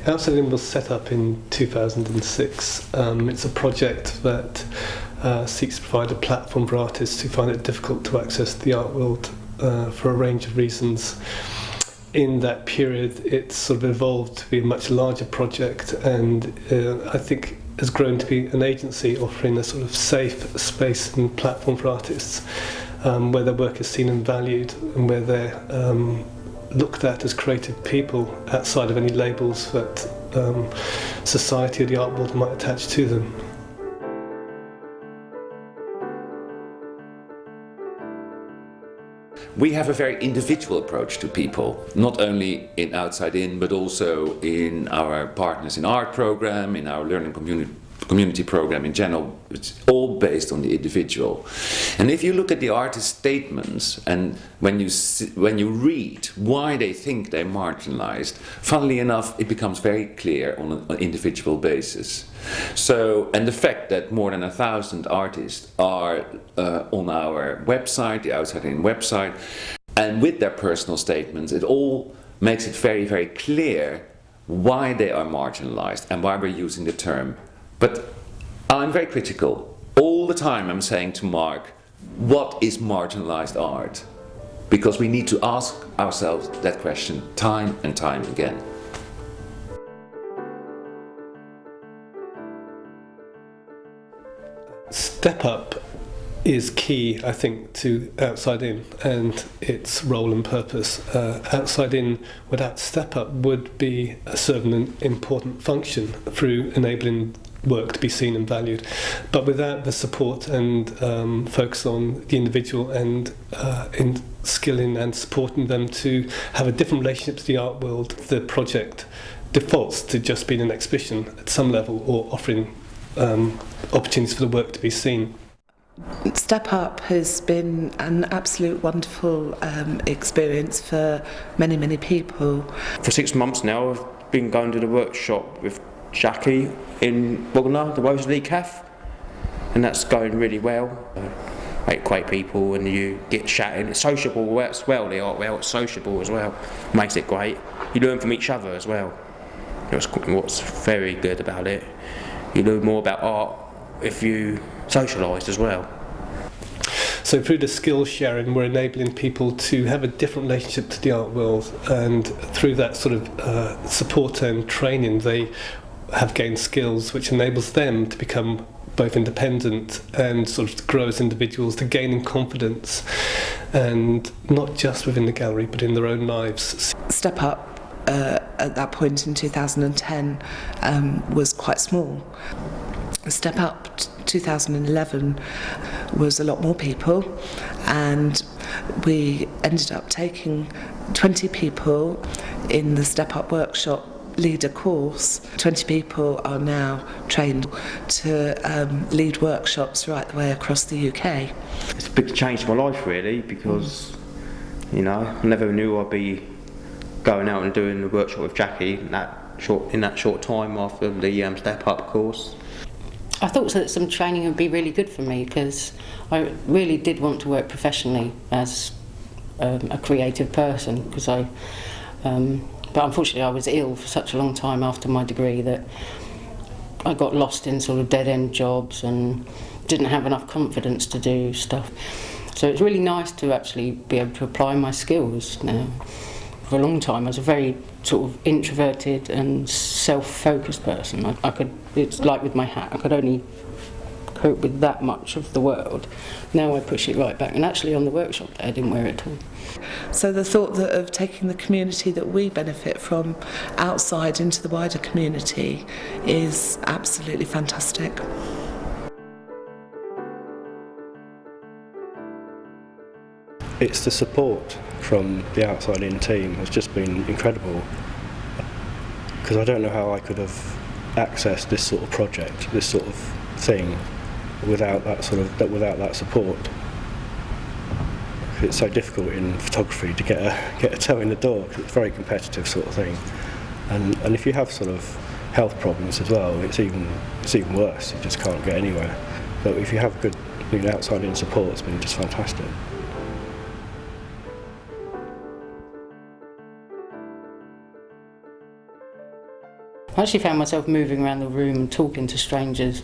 Outside In was set up in 2006. It's a project that seeks to provide a platform for artists who find it difficult to access the art world for a range of reasons. In that period, it's sort of evolved to be a much larger project, and I think has grown to be an agency offering a sort of safe space and platform for artists where their work is seen and valued, and where they're looked at as creative people outside of any labels that society or the art world might attach to them. We have a very individual approach to people, not only in Outside In, but also in our Partners in Art program, in our learning community program in general. It's all based on the individual. And if you look at the artist's statements, and when you read why they think they're marginalized, funnily enough, it becomes very clear on an individual basis. So, and the fact that more than 1,000 artists are on our website, the Outside In website, and with their personal statements, it all makes it very, very clear why they are marginalized and why we're using the term. But I'm very critical. All the time I'm saying to Mark, what is marginalized art? Because we need to ask ourselves that question time and time again. Step Up is key, I think, to Outside In and its role and purpose. Outside In, without Step Up, would be serving an important function through enabling work to be seen and valued. But without the support and focus on the individual and in skilling and supporting them to have a different relationship to the art world, the project defaults to just being an exhibition at some level, or offering opportunities for the work to be seen. Step Up has been an absolute wonderful experience for many, many people. For 6 months now, I've been going to the workshop with Jackie in Wagner, the Rosalie Cafe, and that's going really well. Great people, and you get chatting. It's sociable as well, the art world, it's sociable as well. Makes it great. You learn from each other as well. That's what's very good about it. You learn more about art if you socialise as well. So through the skills sharing, we're enabling people to have a different relationship to the art world, and through that sort of support and training, they have gained skills which enables them to become both independent and sort of grow as individuals, to gaining confidence, and not just within the gallery but in their own lives. Step Up at that point in 2010 was quite small. Step Up 2011 was a lot more people, and we ended up taking 20 people in the Step Up workshop leader course. 20 people are now trained to lead workshops right the way across the UK. It's a big change in my life really, because you know, I never knew I'd be going out and doing the workshop with Jackie in that short time after the Step Up course. I thought that some training would be really good for me, because I really did want to work professionally as a creative person, because but unfortunately I was ill for such a long time after my degree that I got lost in sort of dead-end jobs and didn't have enough confidence to do stuff. So it's really nice to actually be able to apply my skills now. For a long time I was a very sort of introverted and self-focused person. It's like with my hat, I could only cope with that much of the world. Now I push it right back, and actually on the workshop day I didn't wear it at all. So the thought of taking the community that we benefit from outside into the wider community is absolutely fantastic. It's the support from the Outside In team has just been incredible, because I don't know how I could have accessed this sort of project, this sort of thing, without that support. It's so difficult in photography to get a toe in the door, because it's a very competitive sort of thing, and if you have sort of health problems as well, it's even worse. You just can't get anywhere. But if you have good Outside In support, it's been just fantastic. I actually found myself moving around the room and talking to strangers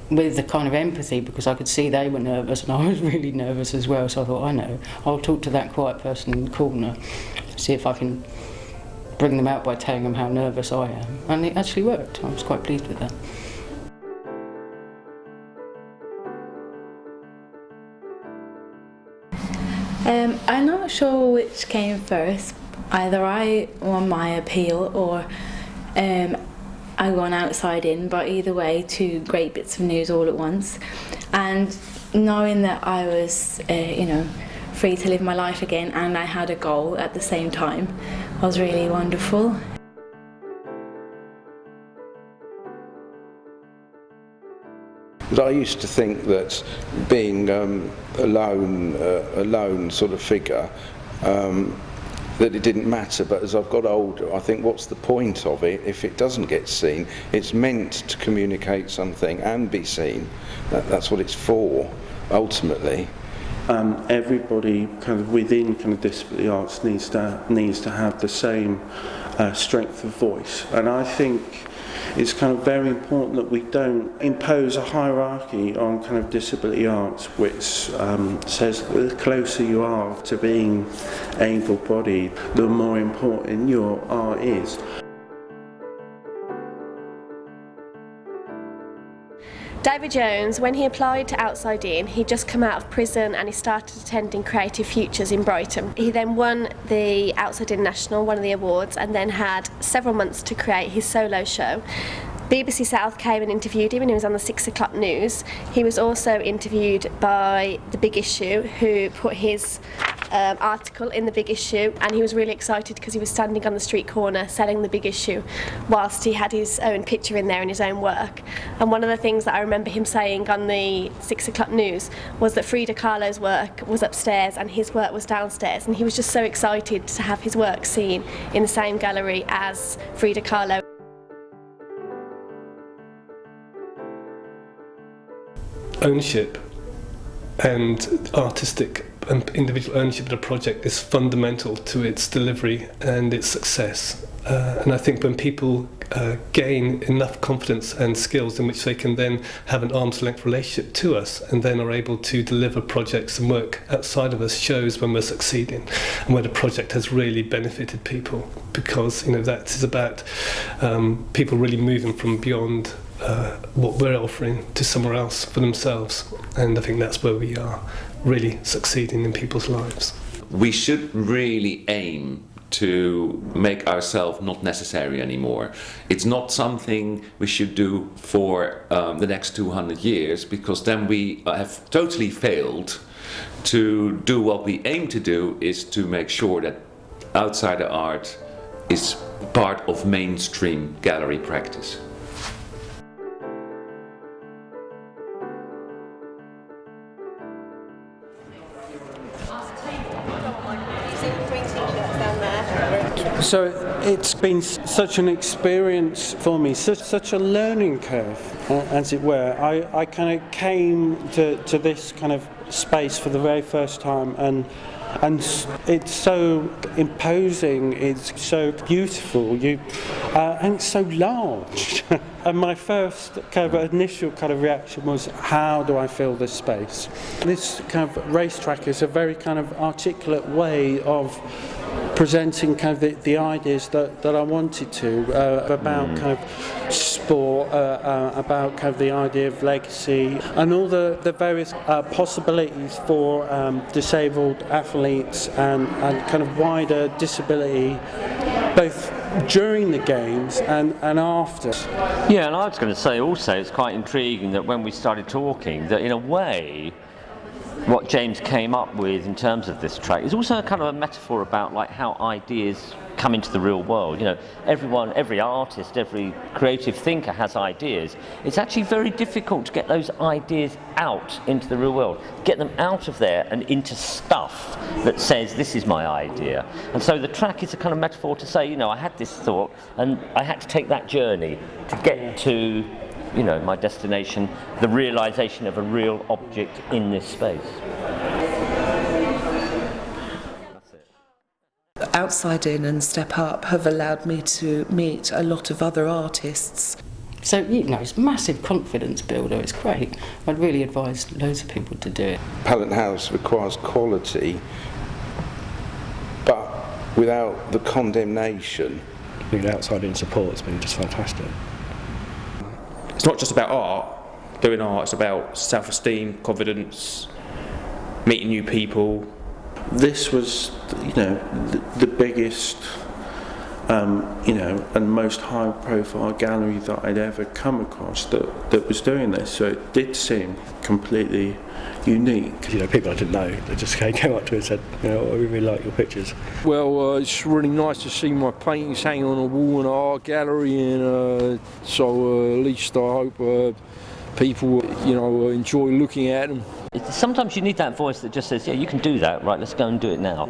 with the kind of empathy, because I could see they were nervous and I was really nervous as well. So I thought, I know, I'll talk to that quiet person in the corner, see if I can bring them out by telling them how nervous I am. And it actually worked. I was quite pleased with that. I'm not sure which came first. Either I won my appeal or I won outside in, but either way, two great bits of news all at once. And knowing that I was, free to live my life again and I had a goal at the same time was really wonderful. I used to think that being a lone sort of figure, that it didn't matter, but as I've got older, I think what's the point of it if it doesn't get seen? It's meant to communicate something and be seen. That's what it's for, ultimately. Everybody kind of within kind of disability arts needs to have the same strength of voice, and I think it's kind of very important that we don't impose a hierarchy on kind of disability arts which says that the closer you are to being able-bodied, the more important your art is. David Jones, when he applied to Outside In, he'd just come out of prison and he started attending Creative Futures in Brighton. He then won the Outside In National, one of the awards, and then had several months to create his solo show. BBC South came and interviewed him and he was on the 6 o'clock news. He was also interviewed by The Big Issue, who put his article in The Big Issue, and he was really excited because he was standing on the street corner selling The Big Issue whilst he had his own picture in there and his own work. And one of the things that I remember him saying on the 6 o'clock news was that Frida Kahlo's work was upstairs and his work was downstairs, and he was just so excited to have his work seen in the same gallery as Frida Kahlo. Ownership and artistic and individual ownership of the project is fundamental to its delivery and its success. And I think when people gain enough confidence and skills in which they can then have an arm's length relationship to us and then are able to deliver projects and work outside of us, shows when we're succeeding and where the project has really benefited people, because that is about people really moving from beyond what we're offering to somewhere else for themselves. And I think that's where we are really succeeding in people's lives. We should really aim to make ourselves not necessary anymore. It's not something we should do for the next 200 years, because then we have totally failed to do what we aim to do, is to make sure that outsider art is part of mainstream gallery practice. So it's been such an experience for me, such a learning curve, as it were. I kind of came to this kind of space for the very first time, and it's so imposing, it's so beautiful, and it's so large. And my first kind of initial kind of reaction was, how do I fill this space? This kind of racetrack is a very kind of articulate way of presenting kind of the ideas that I wanted to about kind of sport, about kind of the idea of legacy, and all the various possibilities for disabled athletes and kind of wider disability, both during the games and after. Yeah, and I was going to say also it's quite intriguing that when we started talking, that in a way what James came up with in terms of this track is also a kind of a metaphor about like how ideas come into the real world. Every artist, every creative thinker has ideas. It's actually very difficult to get those ideas out into the real world, get them out of there and into stuff that says this is my idea. And so the track is a kind of metaphor to say, I had this thought and I had to take that journey to get to my destination, the realisation of a real object in this space. Outside In and Step Up have allowed me to meet a lot of other artists. So, you know, it's a massive confidence builder, it's great. I'd really advise loads of people to do it. Palette House requires quality, but without the condemnation. The Outside In support has been just fantastic. It's not just about art, doing art, it's about self-esteem, confidence, meeting new people. This was, you know, the biggest, you know, and most high-profile gallery that I'd ever come across that was doing this. So it did seem completely unique. You know, people I didn't know, they just came up to me and said, you know, I really like your pictures. Well, it's really nice to see my paintings hanging on a wall in an art gallery, and so at least I hope people, you know, enjoy looking at them. Sometimes you need that voice that just says, yeah, you can do that, right, let's go and do it now.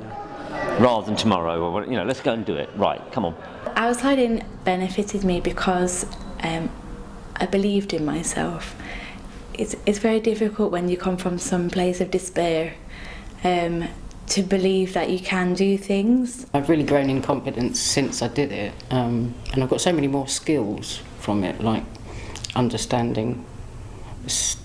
Rather than tomorrow, or, you know, let's go and do it, right, come on. Outside In benefited me because I believed in myself. It's very difficult when you come from some place of despair to believe that you can do things. I've really grown in confidence since I did it, and I've got so many more skills from it, like understanding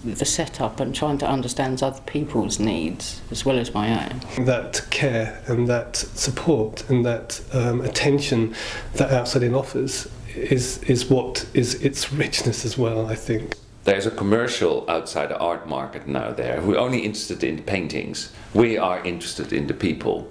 the setup and trying to understand other people's needs as well as my own. That care and that support and that attention that Outside In offers is what is its richness as well, I think. There's a commercial outside the art market now there who are only interested in paintings. We are interested in the people.